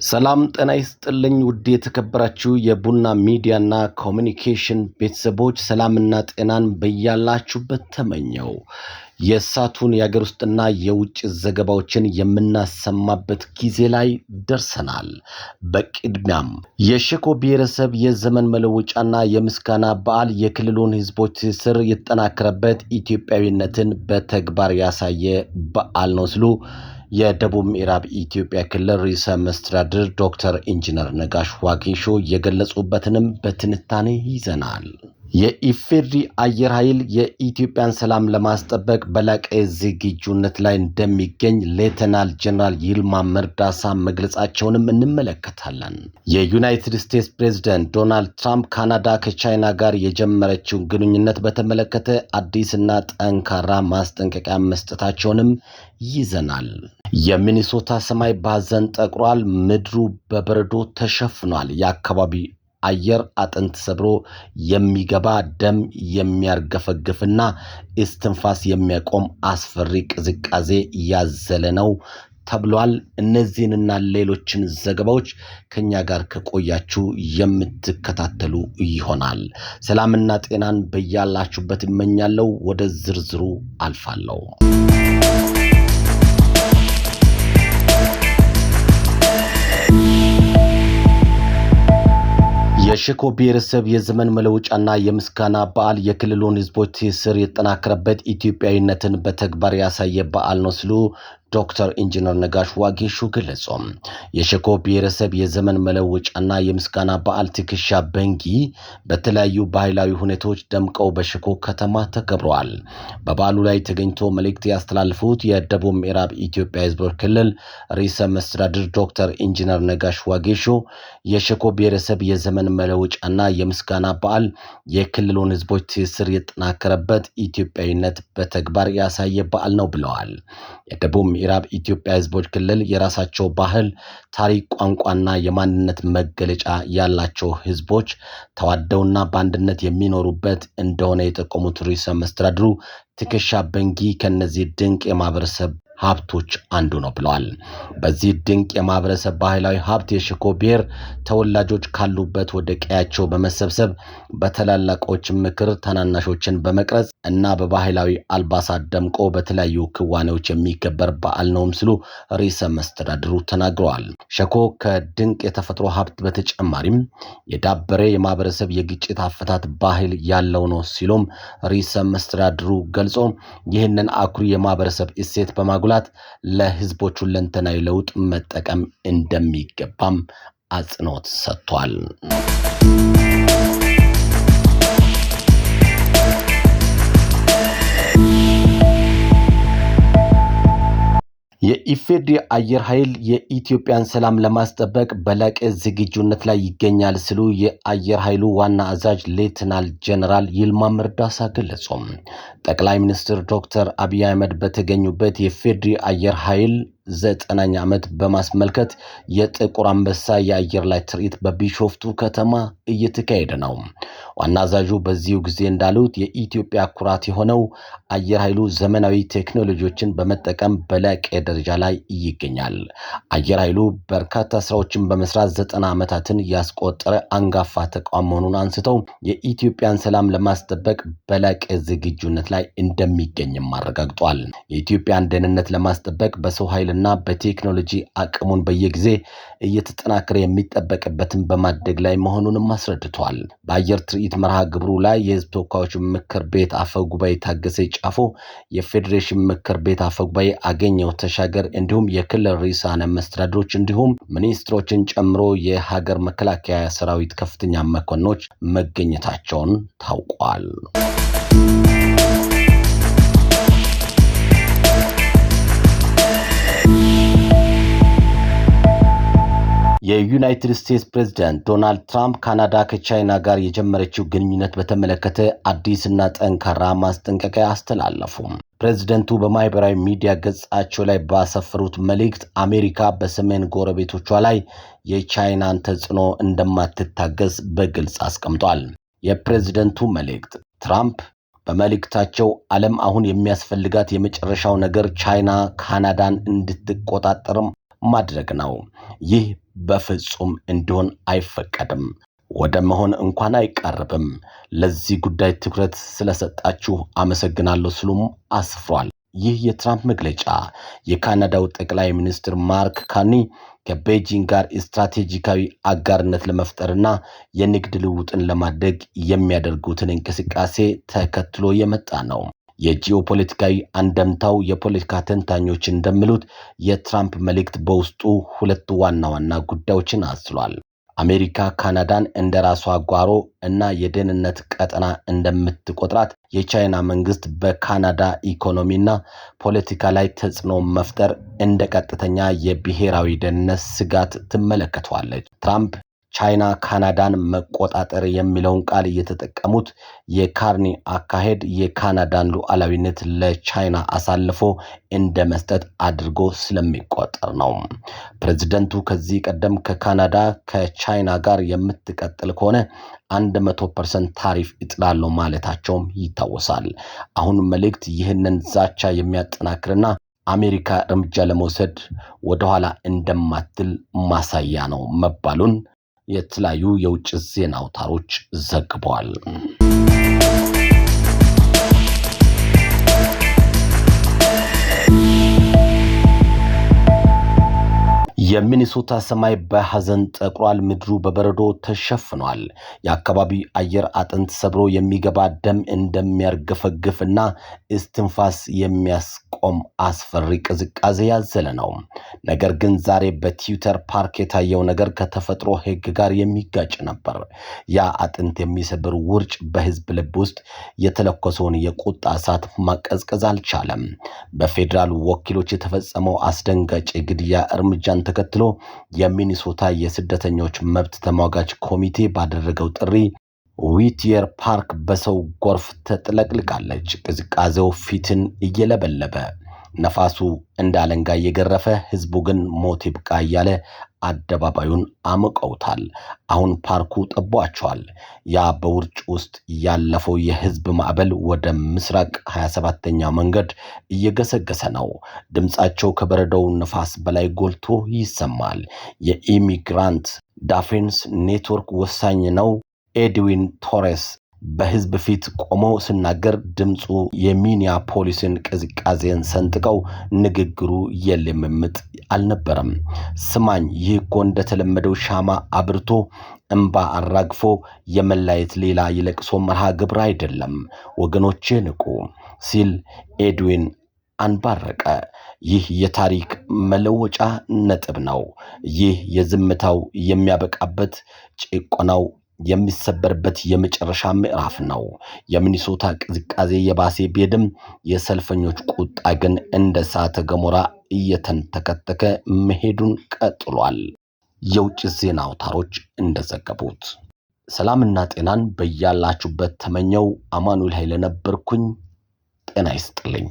ሰላም ጤና ይስጥልኝ ውድ የተከበራችሁ የቡና ሚዲያና ኮሙኒኬሽን ቤተሰቦች ሰላምና ጤናን በያላችሁበት ተመኘው። የሳቱን የሀገር ውስጥና የውጭ ዘገባዎችን የምናሰማበት ጊዜ ላይ ደርሰናል። በቅድሚያም የሸኮ ብሔረሰብ የዘመን መለወጫና የምስጋና በዓል የክልሉን ህዝቦች ትስስር የተጠናከረበት ኢትዮጵያዊነትን በተግባር ያሳየ በዓል ነው ሲሉ የደቡብ ምዕራብ ኢትዮጵያ ክልል ርዕሰ መስተዳድር ዶክተር ኢንጂነር ነጋሽ ዋጌሾ የገለጹበትንም በትንታኔ ይዘናል። የኢፌዴሪ አየር ኃይል የኢትዮጵያን ሰላም ለማስጠበቅ በላቀ ዝግጁነት ላይ እንደሚገኝ ሌተናል ጀነራል ይልማ መርዳሳ መግለጻቸውንም እንመለከታለን። የዩናይትድ ስቴትስ ፕሬዝዳንት ዶናልድ ትራምፕ ካናዳ ከቻይና ጋር የጀመረችውን ግንኙነት በተመለከተ አዲስና ጠንካራ ማስጠንቀቂያ መስጠታቸውንም ይዘናል። የሚኒሶታ ሰማይ ባዘን ጠቁሯል። ምድሩ በበረዶ ተሸፍኗል። የአካባቢ አየር አጥንት ሰብሮ የሚገባ ደም የሚያርገፈግፍና እስትንፋስ የሚያቆም አስፈሪ ቅዝቃዜ ያዘለ ነው ተብሏል። እነዚህንና ሌሎችን ዘገባዎች ከኛ ጋር ከቆያችሁ የምትከታተሉ ይሆናል። ሰላምና ጤናን በያላችሁበት እመኛለሁ። ወደ ዝርዝሩ አልፋለሁ። የሸኮ ብሔረሰብ የዘመን መለወጫና የምስጋና በዓል የክልሉን ህዝቦች ትስስር የተጠናከረበት ኢትዮጵያዊነትን በተግባር ያሳየ በዓል ነው ሲሉ ዶክተር ኢንጂነር ነጋሽ ዋጌሾ ገለጹ። የሸኮ ብሔረሰብ የዘመን መለወጫና የምስጋና በዓል ትከሻ በንጊ በተለያዩ ባህላዊ ሁኔታዎች ደምቀው በሸኮ ከተማ ተከብረዋል። በበዓሉ ላይ ተገኝቶ መልእክት ያስተላልፉት የደቡብ ምዕራብ ኢትዮጵያ ህዝቦች ክልል ርዕሰ መስተዳድር ዶክተር ኢንጂነር ነጋሽ ዋጌሾ የሸኮ ብሔረሰብ የዘመን መለወጫና የምስጋና በዓል የክልሉን ህዝቦች ትስስር የተጠናከረበት ኢትዮጵያዊነት በተግባር ያሳየ በዓል ነው ብለዋል። የደቡብ ምዕራብ ኢትዮጵያ ህዝቦች ክልል የራሳቸው ባህል፣ ታሪክ፣ ቋንቋና የማንነት መገለጫ ያላቸው ህዝቦች ተዋደውና በአንድነት የሚኖሩበት እንደሆነ የጠቆሙት ርዕሰ መስተዳድሩ ትከሻ በንጊ ከነዚህ ድንቅ የማህበረሰብ ሀብቶች አንዱ ነው ብለዋል። በዚህ ድንቅ የማህበረሰብ ባህላዊ ሀብት የሸኮ ብሔር ተወላጆች ካሉበት ወደ ቀያቸው በመሰብሰብ በተላላቆች ምክር ታናናሾችን በመቅረጽ እና በባህላዊ አልባሳት ደምቆ በተለያዩ ክዋኔዎች የሚከበር በዓል ነውም ሲሉ ርዕሰ መስተዳድሩ ተናግረዋል። ሸኮ ከድንቅ የተፈጥሮ ሀብት በተጨማሪም የዳበረ የማህበረሰብ የግጭት አፈታት ባህል ያለው ነው ሲሉም ርዕሰ መስተዳድሩ ገልጾ ይህንን አኩሪ የማህበረሰብ እሴት በማጉላት ለህዝቦቹ ሁለንተናዊ ለውጥ መጠቀም እንደሚገባም አጽንኦት ሰጥቷል። የኢፌዴሪ አየር ኃይል የኢትዮጵያን ሰላም ለማስጠበቅ በላቀ ዝግጁነት ላይ ይገኛል ሲሉ የአየር ኃይሉ ዋና አዛዥ ሌተናል ጀነራል ይልማ መርዳሳ ገለጹ። ጠቅላይ ሚኒስትር ዶክተር አብይ አህመድ በተገኙበት የኢፌዴሪ አየር ኃይል 9ኛ ዓመት በማስመልከት የጥቁር አንበሳ የአየር ላይ ትርኢት በቢሾፍቱ ከተማ እየተካሄደ ነው። ዋና አዛዡ በዚሁ ጊዜ እንዳሉት የኢትዮጵያ ኩራት የሆነው አየር ኃይሉ ዘመናዊ ቴክኖሎጂዎችን በመጠቀም በላቀ ደረጃ ላይ ይገኛል። አየር ኃይሉ በርካታ ስራዎችን በመስራት 90 ዓመታትን ያስቆጠረ አንጋፋ ተቋም መሆኑን አንስተው የኢትዮጵያን ሰላም ለማስጠበቅ በላቀ ዝግጁነት ላይ እንደሚገኝም አረጋግጧል። የኢትዮጵያን ደህንነት ለማስጠበቅ በሰው ኃይል እና በቴክኖሎጂ አቅሙን በየጊዜ እየተጠናከረ የሚጠበቅበትን በማደግ ላይ መሆኑንም አስረድቷል። በአየር ትርኢት መርሃ ግብሩ ላይ የህዝብ ተወካዮች ምክር ቤት አፈ ጉባኤ ታገሰ ጫፎ፣ የፌዴሬሽን ምክር ቤት አፈ ጉባኤ አገኘው ተሻገር እንዲሁም የክልል ርዕሳነ መስተዳድሮች እንዲሁም ሚኒስትሮችን ጨምሮ የሀገር መከላከያ ሰራዊት ከፍተኛ መኮንኖች መገኘታቸውን ታውቋል። የዩናይትድ ስቴትስ ፕሬዝዳንት ዶናልድ ትራምፕ ካናዳ ከቻይና ጋር የጀመረችው ግንኙነት በተመለከተ አዲስና ጠንካራ ማስጠንቀቂያ አስተላለፉ። ፕሬዝዳንቱ በማህበራዊ ሚዲያ ገጻቸው ላይ ባሰፈሩት መልእክት አሜሪካ በሰሜን ጎረቤቶቿ ላይ የቻይናን ተጽዕኖ እንደማትታገስ በግልጽ አስቀምጧል። የፕሬዝዳንቱ መልእክት ትራምፕ በመልእክታቸው ዓለም አሁን የሚያስፈልጋት የመጨረሻው ነገር ቻይና ካናዳን እንድትቆጣጠርም ማድረግ ነው። ይህ በፍጹም እንዲሆን አይፈቀድም፣ ወደ መሆን እንኳን አይቀርብም። ለዚህ ጉዳይ ትኩረት ስለሰጣችሁ አመሰግናለሁ ሲሉም አስፍሯል። ይህ የትራምፕ መግለጫ የካናዳው ጠቅላይ ሚኒስትር ማርክ ካርኒ ከቤጂንግ ጋር ስትራቴጂካዊ አጋርነት ለመፍጠርና የንግድ ልውውጥን ለማድረግ የሚያደርጉትን እንቅስቃሴ ተከትሎ የመጣ ነው። የጂኦፖለቲካዊ አንደምታው የፖለቲካ ተንታኞች እንደሚሉት የትራምፕ መልእክት በውስጡ ሁለት ዋና ዋና ጉዳዮችን አስሏል። አሜሪካ ካናዳን እንደ ራሷ ጓሮ እና የደህንነት ቀጠና እንደምትቆጥራት፣ የቻይና መንግስት በካናዳ ኢኮኖሚና ፖለቲካ ላይ ተጽዕኖ መፍጠር እንደ ቀጥተኛ የብሔራዊ ደህንነት ስጋት ትመለከተዋለች። ትራምፕ ቻይና ካናዳን መቆጣጠር የሚለውን ቃል እየተጠቀሙት የካርኒ አካሄድ የካናዳን ሉዓላዊነት ለቻይና አሳልፎ እንደ መስጠት አድርጎ ስለሚቆጠር ነው። ፕሬዝደንቱ ከዚህ ቀደም ከቻይና ጋር የምትቀጥል ከሆነ 100% ታሪፍ ይጥላሉ ማለታቸውም ይታወሳል። አሁን መልእክት ይህንን ዛቻ የሚያጠናክርና አሜሪካ እርምጃ ለመውሰድ ወደኋላ እንደማትል ማሳያ ነው መባሉን የተለያዩ የውጭ ዜና አውታሮች ዘግበዋል። የሚኒሶታ ሰማይ በሐዘን ጠቁሯል። ምድሩ በበረዶ ተሸፍኗል። የአካባቢ አየር አጥንት ሰብሮ የሚገባ ደም እንደሚያርገፈግፍና እስትንፋስ የሚያስቆም አስፈሪ ቅዝቃዜ ያዘለ ነው። ነገር ግን ዛሬ በትዊተር ፓርክ የታየው ነገር ከተፈጥሮ ሕግ ጋር የሚጋጭ ነበር። ያ አጥንት የሚሰብር ውርጭ በህዝብ ልብ ውስጥ የተለኮሰውን የቁጣ እሳት ማቀዝቀዝ አልቻለም። በፌዴራል ወኪሎች የተፈጸመው አስደንጋጭ ግድያ እርምጃን ተከትሎ የሚኒሶታ የስደተኞች መብት ተሟጋች ኮሚቴ ባደረገው ጥሪ ዊቲየር ፓርክ በሰው ጎርፍ ተጥለቅልቃለች። ቅዝቃዜው ፊትን እየለበለበ፣ ነፋሱ እንዳለንጋ እየገረፈ፣ ህዝቡ ግን ሞት ይብቃ እያለ አደባባዩን አምቀውታል። አሁን ፓርኩ ጠቧቸዋል። ያ በውርጭ ውስጥ ያለፈው የህዝብ ማዕበል ወደ ምስራቅ 27ኛ መንገድ እየገሰገሰ ነው። ድምጻቸው ከበረዶው ነፋስ በላይ ጎልቶ ይሰማል። የኢሚግራንት ዲፌንስ ኔትወርክ ወሳኝ ነው ኤድዊን ቶሬስ በህዝብ ፊት ቆሞ ሲናገር ድምጹ የሚኒያፖሊስን ቅዝቃዜን ሰንጥቀው ንግግሩ የልምምጥ አልነበረም። ስማኝ፣ ይህ እኮ እንደተለመደው ሻማ አብርቶ እንባ አራግፎ የመላየት ሌላ የለቅሶ መርሃ ግብር አይደለም። ወገኖቼ ንቁ ሲል ኤድዊን አንባረቀ። ይህ የታሪክ መለወጫ ነጥብ ነው። ይህ የዝምታው የሚያበቃበት፣ ጭቆናው የሚሰበርበት የመጨረሻ ምዕራፍ ነው። የሚኒሶታ ቅዝቃዜ የባሰ ቢሄድም የሰልፈኞች ቁጣ ግን እንደ እሳተ ገሞራ እየተንተከተከ መሄዱን ቀጥሏል። የውጭ ዜና አውታሮች እንደዘገቡት ሰላምና ጤናን በያላችሁበት ተመኘው። አማኑኤል ኃይለ ነበርኩኝ። ጤና ይስጥልኝ።